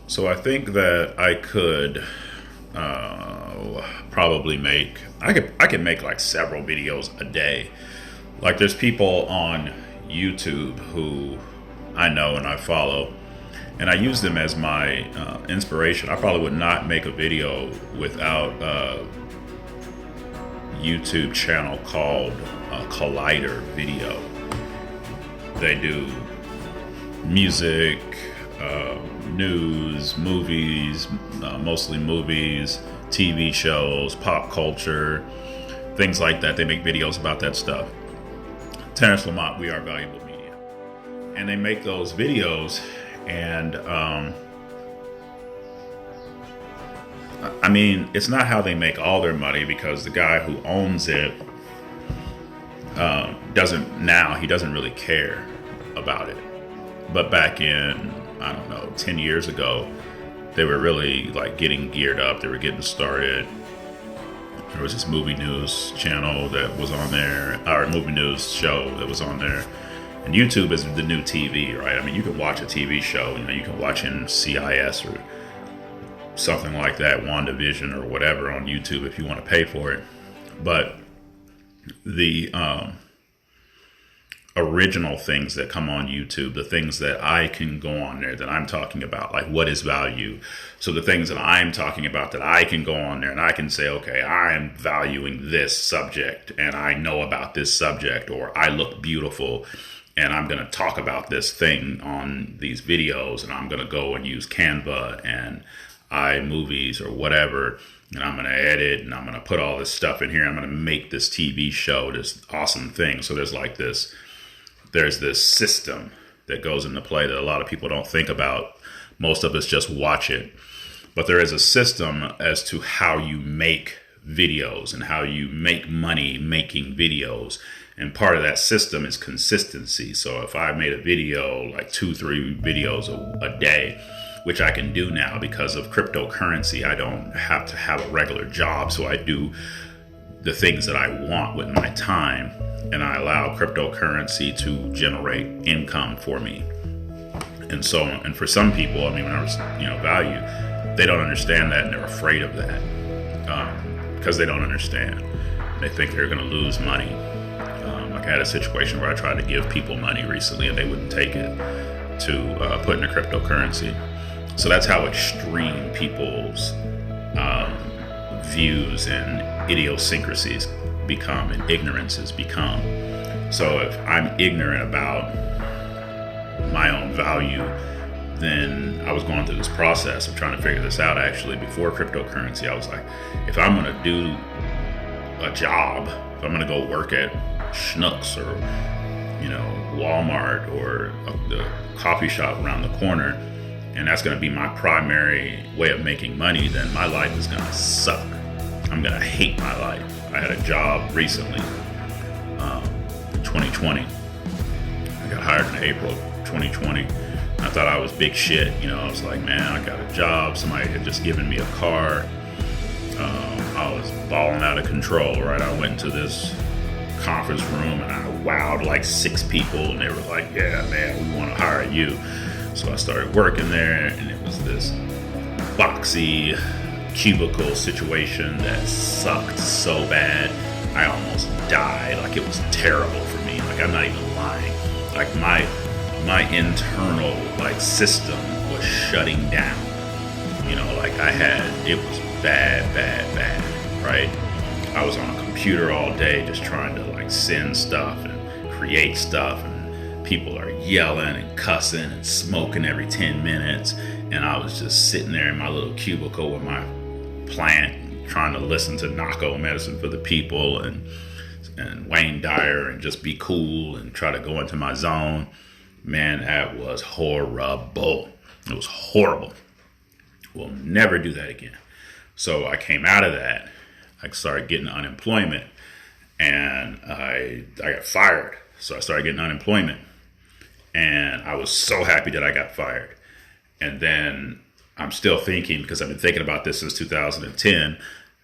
So I think that I could probably make I could make like several videos a day. Like there's people on YouTube who I know and I follow, and I use them as my inspiration. I probably would not make a video without a YouTube channel called Collider Video. They do music, news, movies, mostly movies, TV shows, pop culture, things like that. They make videos about that stuff. Terrence Lamont, We Are Valuable Media. And they make those videos, and I mean, it's not how they make all their money, because the guy who owns it he doesn't really care about it. But back in, I don't know, 10 years ago, they were really like getting geared up. They were getting started. There was this movie news channel that was on there, or movie news show that was on there. And YouTube is the new TV, right? I mean, you can watch a TV show, you can watch in CIS or something like that, WandaVision or whatever on YouTube if you want to pay for it. But the original things that come on YouTube, the things that I can go on there that I'm talking about, like what is value. So the things that I'm talking about that I can go on there and I can say, okay, I'm valuing this subject and I know about this subject, or I look beautiful and I'm going to talk about this thing on these videos, and I'm going to go and use Canva and iMovies or whatever, and I'm going to edit and I'm going to put all this stuff in here. I'm going to make this TV show, this awesome thing. So there's this system that goes into play that a lot of people don't think about. Most of us just watch it. But there is a system as to how you make videos and how you make money making videos. And part of that system is consistency. So if I made a video, like 2-3 videos a day, which I can do now because of cryptocurrency, I don't have to have a regular job. So I do the things that I want with my time, and I allow cryptocurrency to generate income for me. And so, and for some people, I mean, when I was, value, they don't understand that, and they're afraid of that because they don't understand. They think they're going to lose money. Like I had a situation where I tried to give people money recently, and they wouldn't take it to put into cryptocurrency. So that's how extreme people's views and idiosyncrasies become, and ignorances become. So if I'm ignorant about my own value, then I was going through this process of trying to figure this out. Actually, before cryptocurrency, I was like, if I'm going to do a job, if I'm going to go work at Schnucks or Walmart or the coffee shop around the corner, and that's going to be my primary way of making money, then my life is going to suck. I'm going to hate my life. I had a job recently, 2020. I got hired in April of 2020. I thought I was big shit. I was like, man, I got a job. Somebody had just given me a car. I was balling out of control, right? I went into this conference room and I wowed like 6 people, and they were like, yeah, man, we want to hire you. So I started working there, and it was this boxy cubicle situation that sucked so bad. I almost died. Like, it was terrible for me. Like, I'm not even lying. Like, my internal system was shutting down. It was bad, right? I was on a computer all day just trying to send stuff and create stuff, and people are yelling and cussing and smoking every 10 minutes, and I was just sitting there in my little cubicle with my plant trying to listen to Narco Medicine for the People and Wayne Dyer and just be cool and try to go into my zone. Man, that was horrible. It was horrible. We'll never do that again. So I came out of that. I started getting unemployment, and I got fired. So I started getting unemployment, and I was so happy that I got fired. And then I'm still thinking, because I've been thinking about this since 2010,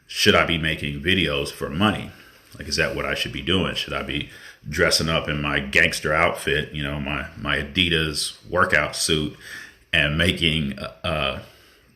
should I be making videos for money? Is that what I should be doing? Should I be dressing up in my gangster outfit, my Adidas workout suit, and making,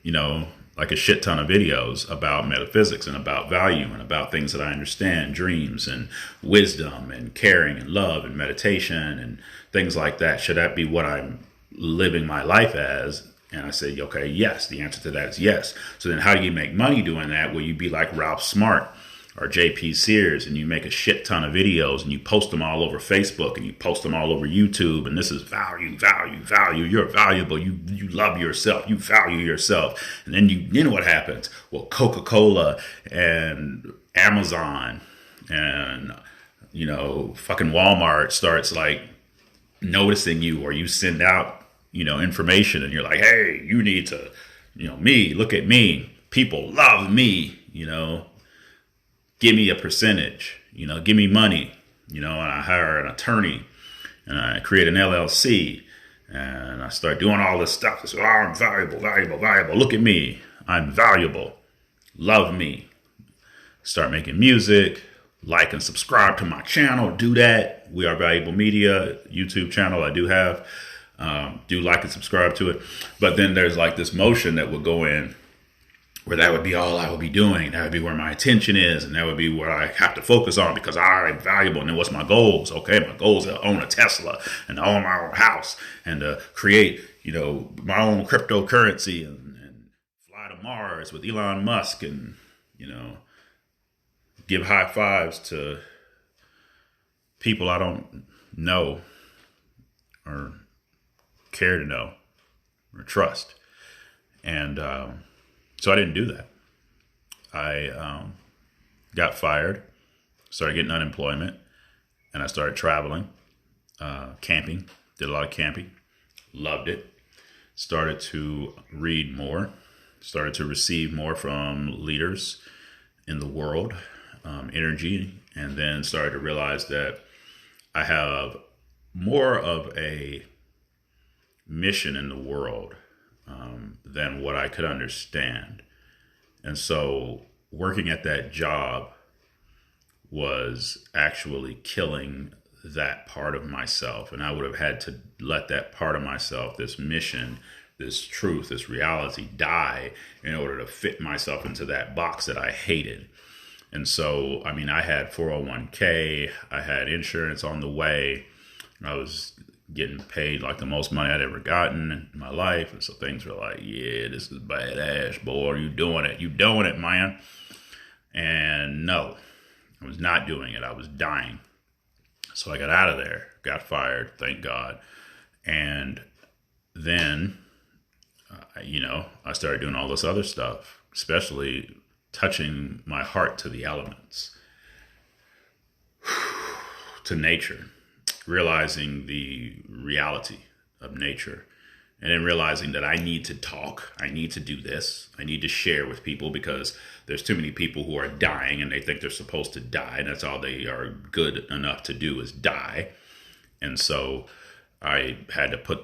you know, like a shit ton of videos about metaphysics and about value and about things that I understand, dreams and wisdom and caring and love and meditation and things like that. Should that be what I'm living my life as? And I say, okay, yes. The answer to that is yes. So then how do you make money doing that? Will you be like Ralph Smart or JP Sears, and you make a shit ton of videos and you post them all over Facebook and you post them all over YouTube, and this is value, value, value. You're valuable. You love yourself. You value yourself. And then you know what happens? Well, Coca-Cola and Amazon and fucking Walmart starts like noticing you, or you send out information and you're like, hey, you need to, me, look at me. People love me, give me a percentage, give me money, and I hire an attorney and I create an LLC and I start doing all this stuff. I say, oh, I'm valuable, valuable, valuable. Look at me. I'm valuable. Love me. Start making music, like and subscribe to my channel. Do that. We Are Valuable Media YouTube channel. I do have, do like and subscribe to it. But then there's like this motion that would go in where that would be all I would be doing. That would be where my attention is. And that would be where I have to focus on because I'm valuable. And then what's my goals? Okay, my goals are to own a Tesla and to own my own house and to create, my own cryptocurrency and fly to Mars with Elon Musk and, give high fives to people I don't know or care to know or trust. And, so I didn't do that. I got fired, started getting unemployment, and I started traveling, camping, did a lot of camping, loved it, started to read more, started to receive more from leaders in the world, energy, and then started to realize that I have more of a mission in the world than what I could understand. And so working at that job was actually killing that part of myself. And I would have had to let that part of myself, this mission, this truth, this reality die in order to fit myself into that box that I hated. And so, I had 401k, I had insurance on the way. I was getting paid like the most money I'd ever gotten in my life. And so things were like, yeah, this is badass, boy. You doing it, man. And no, I was not doing it. I was dying. So I got out of there, got fired, thank God. And then, I started doing all this other stuff, especially touching my heart to the elements, to nature. Realizing the reality of nature, and then realizing that I need to talk, I need to do this, I need to share with people because there's too many people who are dying and they think they're supposed to die, and that's all they are good enough to do is die. And so I had to put,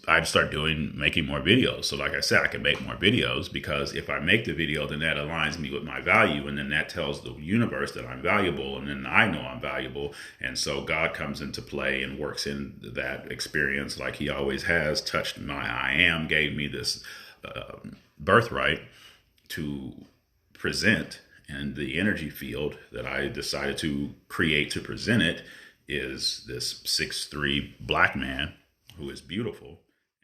I'd start making more videos. So like I said, I can make more videos because if I make the video, then that aligns me with my value. And then that tells the universe that I'm valuable. And then I know I'm valuable. And so God comes into play and works in that experience like he always has, touched my I am, gave me this birthright to present. And the energy field that I decided to create to present it is this 6'3" black man who is beautiful,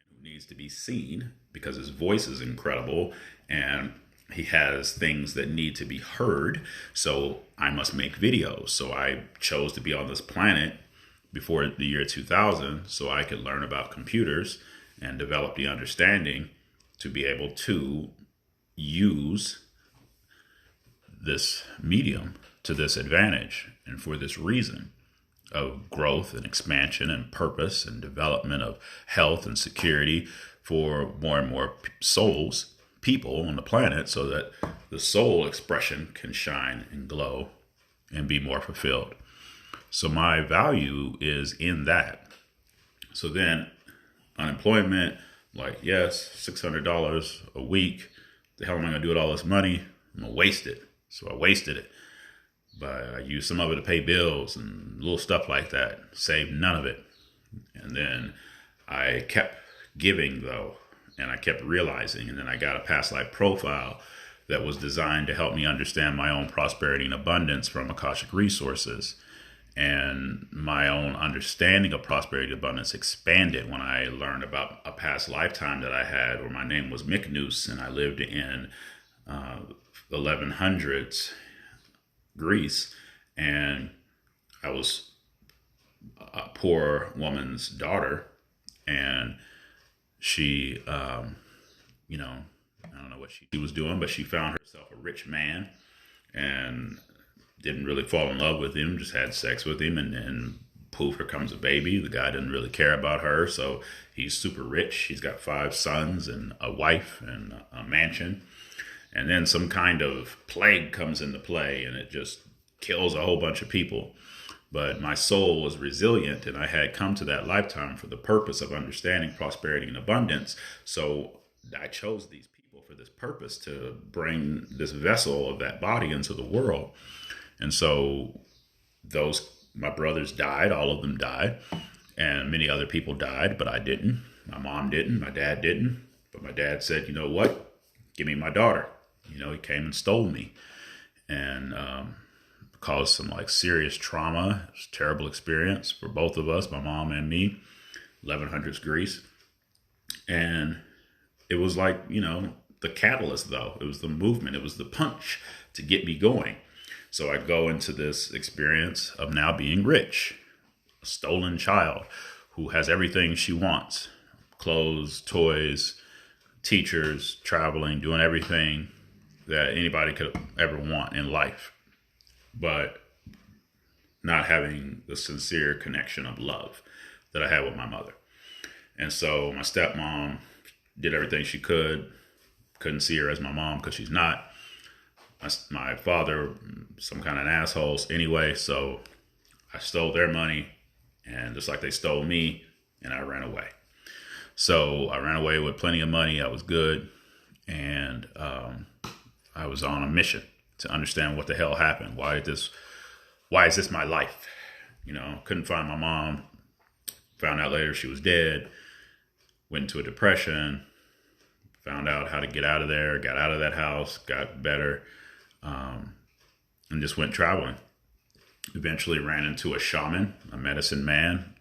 who needs to be seen because his voice is incredible and he has things that need to be heard. So I must make videos. So I chose to be on this planet before the year 2000 so I could learn about computers and develop the understanding to be able to use this medium to this advantage and for this reason of growth and expansion and purpose and development of health and security for more and more people on the planet so that the soul expression can shine and glow and be more fulfilled. So my value is in that. So then unemployment, like, yes, $600 a week. The hell am I going to do with all this money? I'm going to waste it. So I wasted it. But I used some of it to pay bills and little stuff like that. Saved none of it. And then I kept giving though, and I kept realizing, and then I got a past life profile that was designed to help me understand my own prosperity and abundance from Akashic Resources. And my own understanding of prosperity and abundance expanded when I learned about a past lifetime that I had where my name was Mykonos and I lived in 1100s Greece, and I was a poor woman's daughter, and she, you know, I don't know what she was doing, but she found herself a rich man and didn't really fall in love with him, just had sex with him, and then poof, here comes a baby. The guy didn't really care about her, so he's super rich. He's got 5 sons and a wife and a mansion. And then some kind of plague comes into play and it just kills a whole bunch of people. But my soul was resilient, and I had come to that lifetime for the purpose of understanding prosperity and abundance. So I chose these people for this purpose, to bring this vessel of that body into the world. And so my brothers died, all of them died, and many other people died, but I didn't. My mom didn't, my dad didn't. But my dad said, you know what? Give me my daughter. He came and stole me, and caused some like serious trauma. It was a terrible experience for both of us, my mom and me. 1100s Greece. And it was like, the catalyst though. It was the movement. It was the punch to get me going. So I go into this experience of now being rich, a stolen child who has everything she wants: clothes, toys, teachers, traveling, doing everything that anybody could ever want in life, but not having the sincere connection of love that I had with my mother. And so my stepmom did everything she couldn't see her as my mom because she's not. My father, some kind of an asshole anyway, so I stole their money, and just like they stole me, and I ran away. So I ran away with plenty of money. I was good, and I was on a mission to understand what the hell happened. Why is this my life? Couldn't find my mom. Found out later she was dead. Went into a depression. Found out how to get out of there. Got out of that house. Got better. And just went traveling. Eventually ran into a shaman, a medicine man,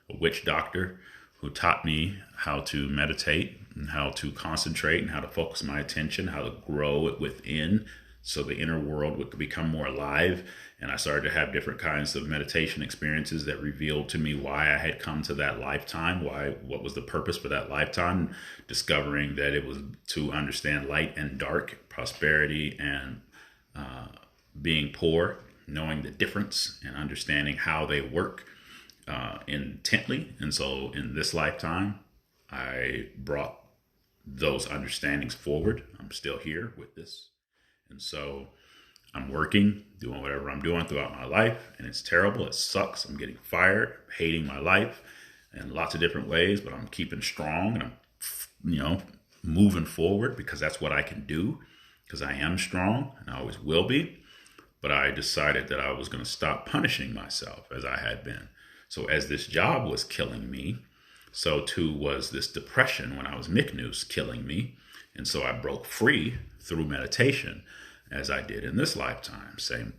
a witch doctor, who taught me how to meditate and how to concentrate and how to focus my attention, how to grow it within so the inner world would become more alive. And I started to have different kinds of meditation experiences that revealed to me why I had come to that lifetime, what was the purpose for that lifetime, discovering that it was to understand light and dark, prosperity and being poor, knowing the difference and understanding how they work intently. And so in this lifetime, I brought those understandings forward. I'm still here with this. And so I'm working, doing whatever I'm doing throughout my life, and it's terrible. It sucks. I'm getting fired, hating my life in lots of different ways, but I'm keeping strong, and I'm, moving forward because that's what I can do, because I am strong and I always will be. But I decided that I was going to stop punishing myself as I had been. So as this job was killing me, so too was this depression when I was Mykonos killing me. And so I broke free through meditation, as I did in this lifetime. Same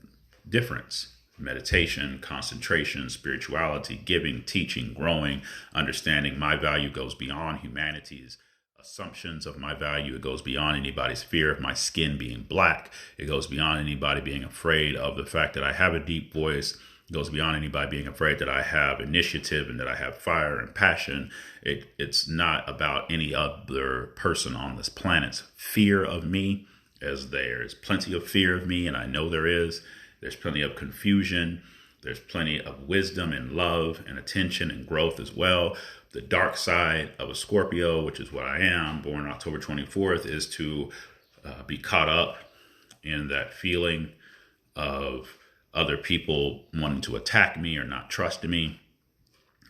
difference. Meditation, concentration, spirituality, giving, teaching, growing, understanding my value goes beyond humanity's assumptions of my value. It goes beyond anybody's fear of my skin being black. It goes beyond anybody being afraid of the fact that I have a deep voice. It goes beyond anybody being afraid that I have initiative and that I have fire and passion. It's not about any other person on this planet's fear of me, as there's plenty of fear of me, and I know there is. There's plenty of confusion. There's plenty of wisdom and love and attention and growth as well. The dark side of a Scorpio, which is what I am, born October 24th, is to be caught up in that feeling of other people wanting to attack me or not trusting me.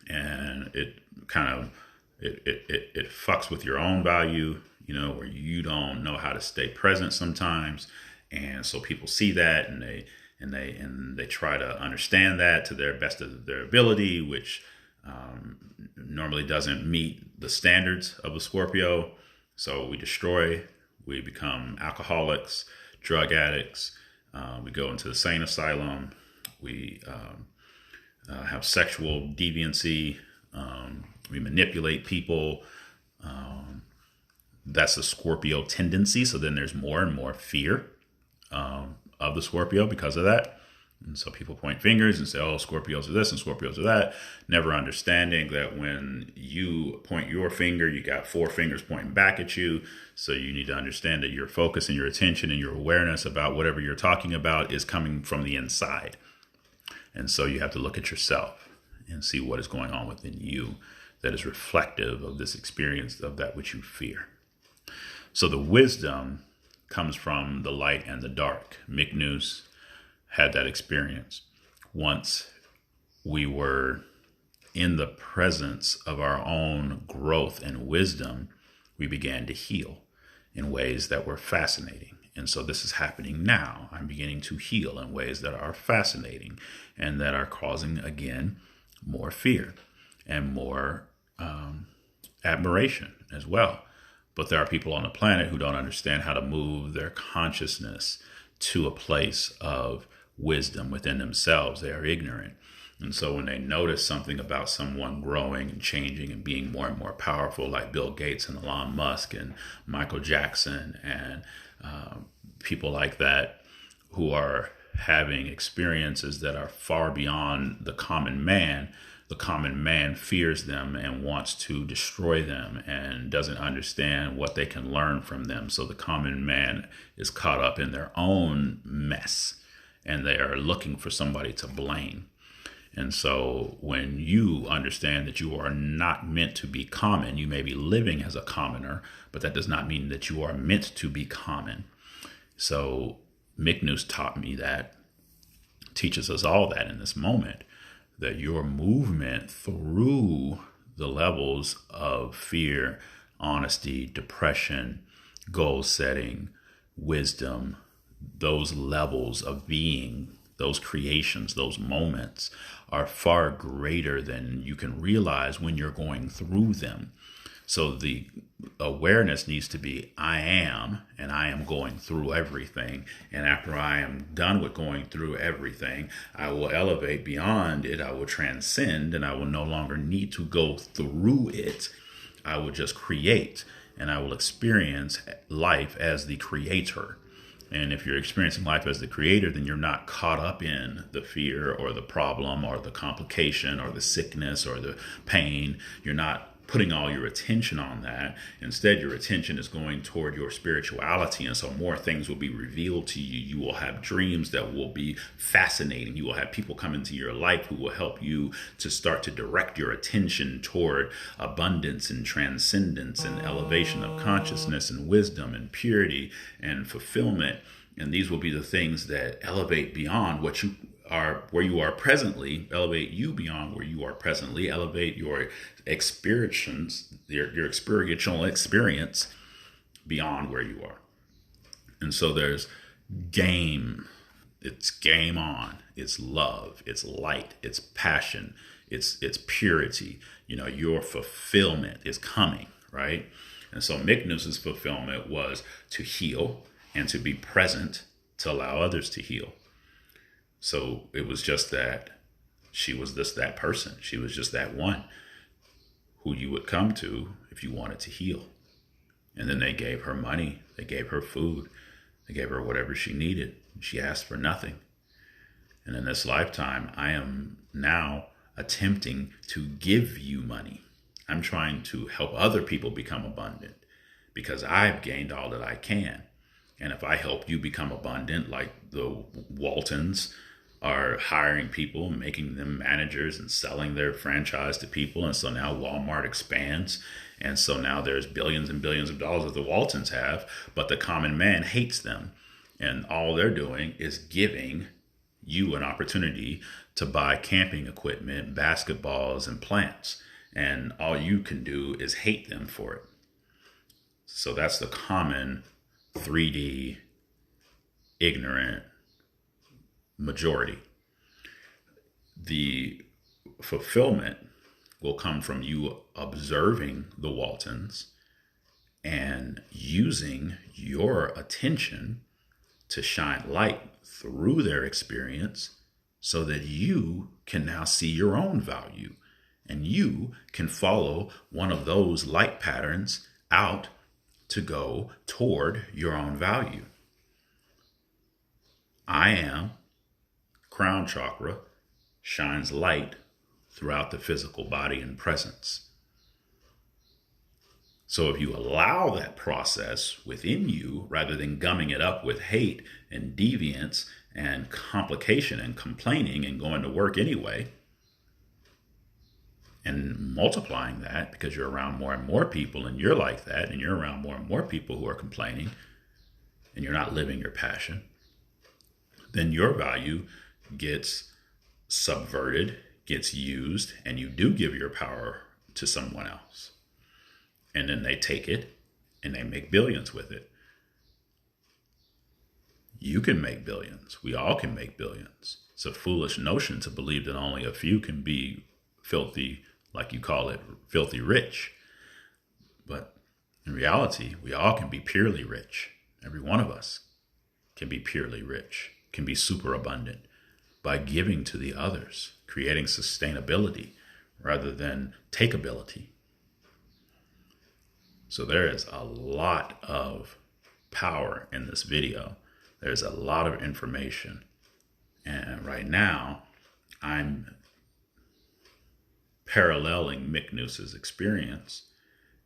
And it kind of, it fucks with your own value, where you don't know how to stay present sometimes. And so people see that and they try to understand that to their best of their ability, which Normally doesn't meet the standards of a Scorpio. So we destroy, we become alcoholics, drug addicts, we go into the sane asylum, we have sexual deviancy, we manipulate people. That's the Scorpio tendency. So then there's more and more fear of the Scorpio because of that. And so people point fingers and say, oh, Scorpios are this and Scorpios are that, never understanding that when you point your finger, you got four fingers pointing back at you. So you need to understand that your focus and your attention and your awareness about whatever you're talking about is coming from the inside. And so you have to look at yourself and see what is going on within you that is reflective of this experience of that which you fear. So the wisdom comes from the light and the dark. Miknus had that experience. Once we were in the presence of our own growth and wisdom, we began to heal in ways that were fascinating. And so this is happening now. I'm beginning to heal in ways that are fascinating and that are causing, again, more fear and more admiration as well. But there are people on the planet who don't understand how to move their consciousness to a place of wisdom within themselves. They are ignorant. And so when they notice something about someone growing and changing and being more and more powerful, like Bill Gates and Elon Musk and Michael Jackson and people like that, who are having experiences that are far beyond the common man fears them and wants to destroy them and doesn't understand what they can learn from them. So the common man is caught up in their own mess and they are looking for somebody to blame. And so when you understand that you are not meant to be common, you may be living as a commoner, but that does not mean that you are meant to be common. So Miknus taught me that, teaches us all that in this moment, that your movement through the levels of fear, honesty, depression, goal setting, wisdom, those levels of being, those creations, those moments are far greater than you can realize when you're going through them. So the awareness needs to be, I am, and I am going through everything. And after I am done with going through everything, I will elevate beyond it. I will transcend, and I will no longer need to go through it. I will just create, and I will experience life as the creator. And if you're experiencing life as the creator, then you're not caught up in the fear or the problem or the complication or the sickness or the pain. You're not putting all your attention on that. Instead, your attention is going toward your spirituality. And so more things will be revealed to you. You will have dreams that will be fascinating. You will have people come into your life who will help you to start to direct your attention toward abundance and transcendence and elevation of consciousness and wisdom and purity and fulfillment. And these will be the things that elevate beyond what you are, where you are presently, elevate you beyond where you are presently, elevate your experience, your experiential experience beyond where you are. And so there's game. It's game on. It's love. It's light. It's passion. It's purity. You know, your fulfillment is coming, right? And so Miknus's fulfillment was to heal and to be present to allow others to heal. So it was just that she was just that person. She was just that one who you would come to if you wanted to heal. And then they gave her money. They gave her food. They gave her whatever she needed. She asked for nothing. And in this lifetime, I am now attempting to give you money. I'm trying to help other people become abundant because I've gained all that I can. And if I help you become abundant, like the Waltons are hiring people, making them managers and selling their franchise to people. And so now Walmart expands. And so now there's billions and billions of dollars that the Waltons have, but the common man hates them. And all they're doing is giving you an opportunity to buy camping equipment, basketballs, and plants. And all you can do is hate them for it. So that's the common 3D ignorant majority. The fulfillment will come from you observing the Waltons and using your attention to shine light through their experience so that you can now see your own value and you can follow one of those light patterns out to go toward your own value. I am crown chakra shines light throughout the physical body and presence. So if you allow that process within you, rather than gumming it up with hate and deviance and complication and complaining and going to work anyway, and multiplying that because you're around more and more people and you're like that and you're around more and more people who are complaining and you're not living your passion, then your value gets subverted, gets used, and you do give your power to someone else. And then they take it and they make billions with it. You can make billions. We all can make billions. It's a foolish notion to believe that only a few can be filthy, like you call it, filthy rich. But in reality, we all can be purely rich. Every one of us can be purely rich, can be super abundant by giving to the others, creating sustainability rather than takeability. So there is a lot of power in this video. There's a lot of information. And right now, I'm paralleling Mick Noose's experience.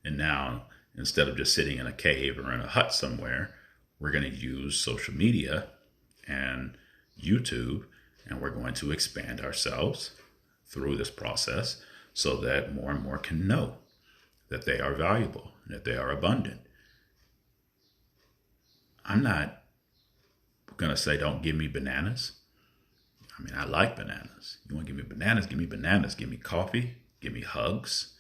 And now, instead of just sitting in a cave or in a hut somewhere, we're going to use social media and YouTube, and we're going to expand ourselves through this process so that more and more can know that they are valuable and that they are abundant. I'm not going to say, don't give me bananas. I mean, I like bananas. You want to give me bananas? Give me bananas. Give me coffee. Give me hugs.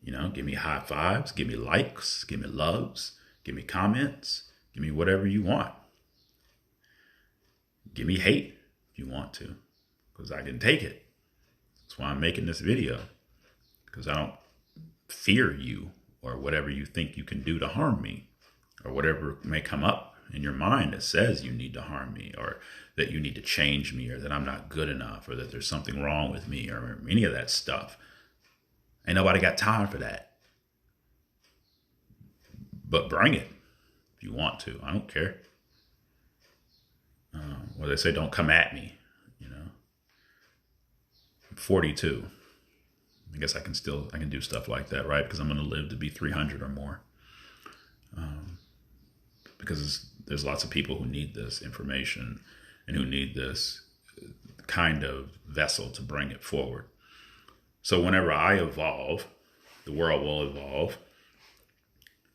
Give me high fives. Give me likes. Give me loves. Give me comments. Give me whatever you want. Give me hate if you want to, because I can take it. That's why I'm making this video, because I don't fear you or whatever you think you can do to harm me, or whatever may come up in your mind that says you need to harm me, or that you need to change me, or that I'm not good enough, or that there's something wrong with me, or any of that stuff. Ain't nobody got time for that. But bring it if you want to. I don't care. Well, they say don't come at me. I'm 42. I guess I can do stuff like that, right? Because I'm going to live to be 300 or more. Because there's lots of people who need this information and who need this kind of vessel to bring it forward. So whenever I evolve, the world will evolve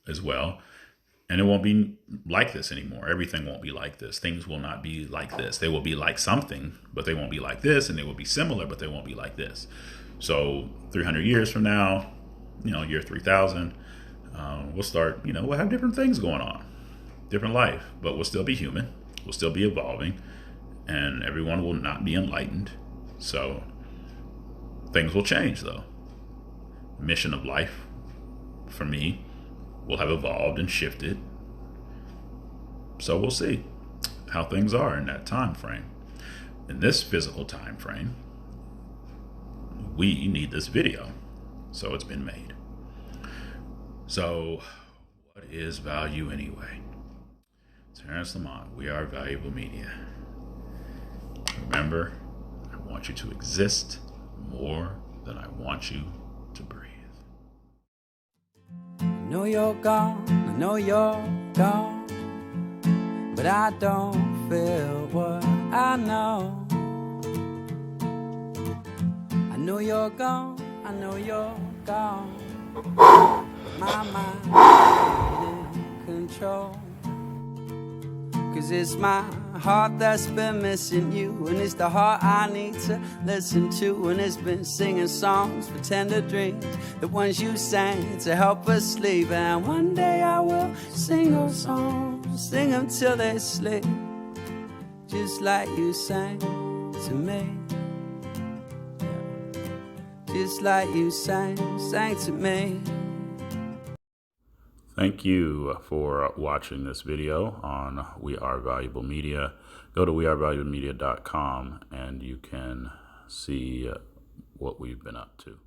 as well. And it won't be like this anymore. Everything won't be like this. Things will not be like this. They will be like something, but they won't be like this. And they will be similar, but they won't be like this. So 300 years from now, year 3000, we'll start, we'll have different things going on, different life, but we'll still be human. We'll still be evolving, and everyone will not be enlightened. So things will change, though. Mission of life for me will have evolved and shifted. So we'll see how things are in that time frame. In this physical time frame, we need this video, so it's been made. So what is value anyway? Terrence Lamont, we are Valuable Media. Remember, I want you to exist more than I want you to breathe. I know you're gone, I know you're gone, but I don't feel what I know. I know you're gone, I know you're gone, but my mind is in control. 'Cause it's my heart that's been missing you, and it's the heart I need to listen to, and it's been singing songs for tender dreams, the ones you sang to help us sleep. And one day I will sing those songs, sing them till they sleep, just like you sang to me, just like you sang to me. Thank you for watching this video on We Are Valuable Media. Go to wearevaluablemedia.com and you can see what we've been up to.